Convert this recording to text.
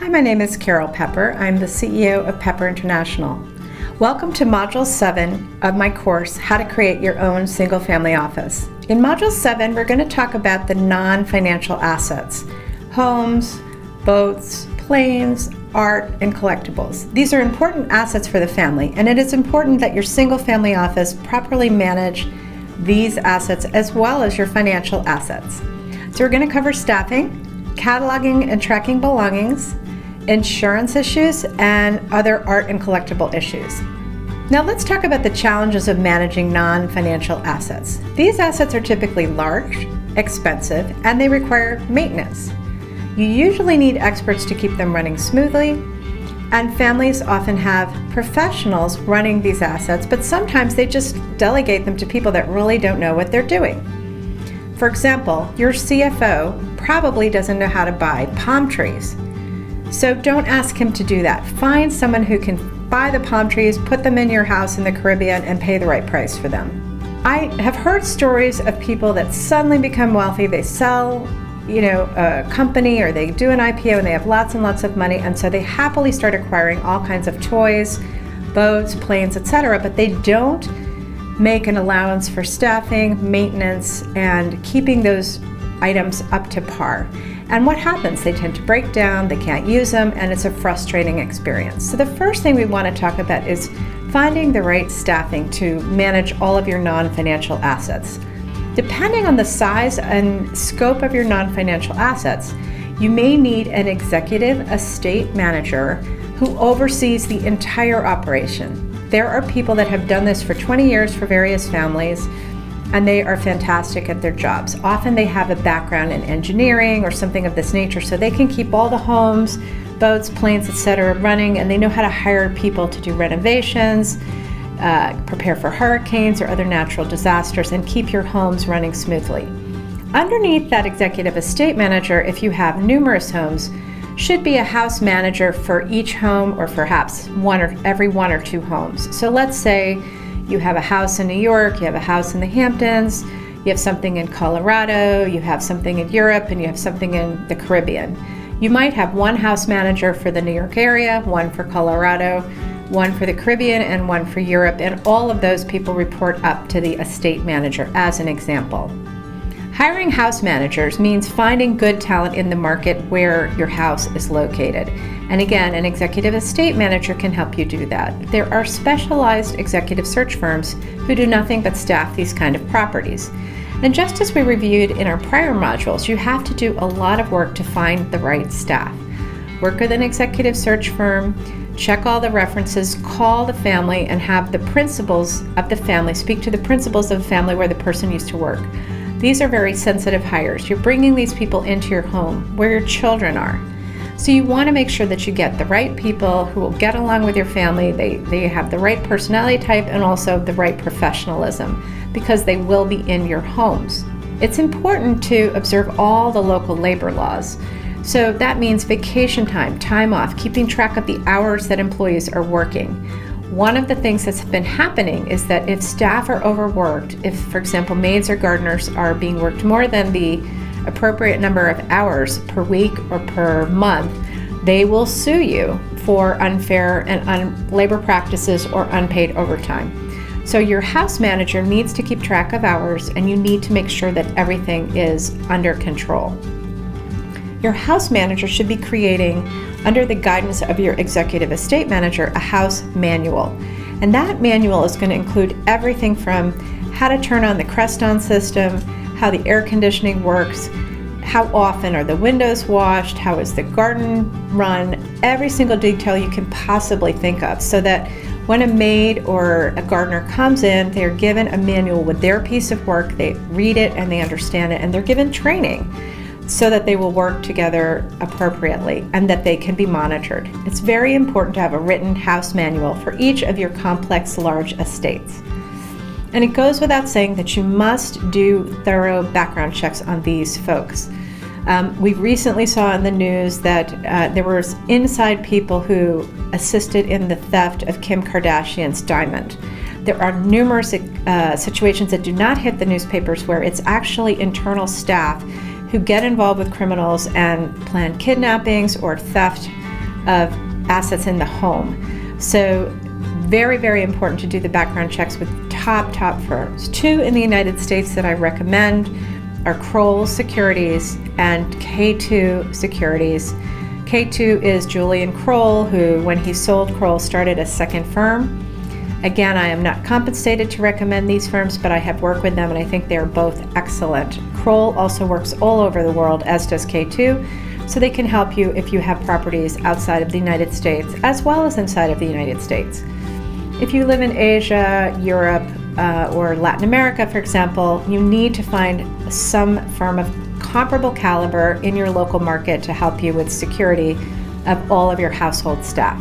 Hi, my name is Carol Pepper. I'm the CEO of Pepper International. Welcome to Module 7 of my course, How to Create Your Own Single-Family Office. In Module 7, we're going to talk about the non-financial assets: homes, boats, planes, art, and collectibles. These are important assets for the family, and it is important that your single-family office properly manage these assets as well as your financial assets. So we're going to cover staffing, cataloging and tracking belongings, insurance issues, and other art and collectible issues. Now let's talk about the challenges of managing non-financial assets. These assets are typically large, expensive, and they require maintenance. You usually need experts to keep them running smoothly, and families often have professionals running these assets, but sometimes they just delegate them to people that really don't know what they're doing. For example, your CFO probably doesn't know how to buy palm trees. So don't ask him to do that. Find someone who can buy the palm trees, put them in your house in the Caribbean, and pay the right price for them. I have heard stories of people that suddenly become wealthy. They sell, a company, or they do an IPO and they have lots and lots of money, and so they happily start acquiring all kinds of toys, boats, planes, etc., but they don't make an allowance for staffing, maintenance, and keeping those items up to par. And what happens? They tend to break down, they can't use them, and it's a frustrating experience. So the first thing we want to talk about is finding the right staffing to manage all of your non-financial assets. Depending on the size and scope of your non-financial assets, you may need an executive estate manager who oversees the entire operation. There are people that have done this for 20 years for various families, and they are fantastic at their jobs. Often they have a background in engineering or something of this nature, so they can keep all the homes, boats, planes, etc. running, and they know how to hire people to do renovations, prepare for hurricanes or other natural disasters, and keep your homes running smoothly. Underneath that executive estate manager, if you have numerous homes, should be a house manager for each home, or perhaps every one or two homes. So let's say you have a house in New York, you have a house in the Hamptons, you have something in Colorado, you have something in Europe, and you have something in the Caribbean. You might have one house manager for the New York area, one for Colorado, one for the Caribbean, and one for Europe, and all of those people report up to the estate manager, as an example. Hiring house managers means finding good talent in the market where your house is located. And again, an executive estate manager can help you do that. There are specialized executive search firms who do nothing but staff these kind of properties. And just as we reviewed in our prior modules, you have to do a lot of work to find the right staff. Work with an executive search firm, check all the references, call the family, and have the principals of the family speak to the principals of the family where the person used to work. These are very sensitive hires. You're bringing these people into your home where your children are. So you want to make sure that you get the right people who will get along with your family. They have the right personality type and also the right professionalism, because they will be in your homes. It's important to observe all the local labor laws. So that means vacation time, time off, keeping track of the hours that employees are working. One of the things that's been happening is that if staff are overworked, if, for example, maids or gardeners are being worked more than the appropriate number of hours per week or per month, they will sue you for unfair and labor practices or unpaid overtime. So your house manager needs to keep track of hours, and you need to make sure that everything is under control. Your house manager should be creating, under the guidance of your executive estate manager, a house manual. And that manual is going to include everything from how to turn on the Crest-On system, how the air conditioning works, how often are the windows washed, how is the garden run, every single detail you can possibly think of, so that when a maid or a gardener comes in, they're given a manual with their piece of work, they read it and they understand it, and they're given training so that they will work together appropriately and that they can be monitored. It's very important to have a written house manual for each of your complex, large estates. And it goes without saying that you must do thorough background checks on these folks. We recently saw in the news that there were inside people who assisted in the theft of Kim Kardashian's diamond. There are numerous situations that do not hit the newspapers where it's actually internal staff who get involved with criminals and plan kidnappings or theft of assets in the home. So very, very important to do the background checks with top firms. Two in the United States that I recommend are Kroll Securities and K2 Securities. K2 is Julian Kroll, who, when he sold Kroll, started a second firm. Again, I am not compensated to recommend these firms, but I have worked with them and I think they're both excellent. Kroll also works all over the world, as does K2, so they can help you if you have properties outside of the United States as well as inside of the United States. If you live in Asia, Europe, or Latin America, for example, you need to find some firm of comparable caliber in your local market to help you with security of all of your household staff.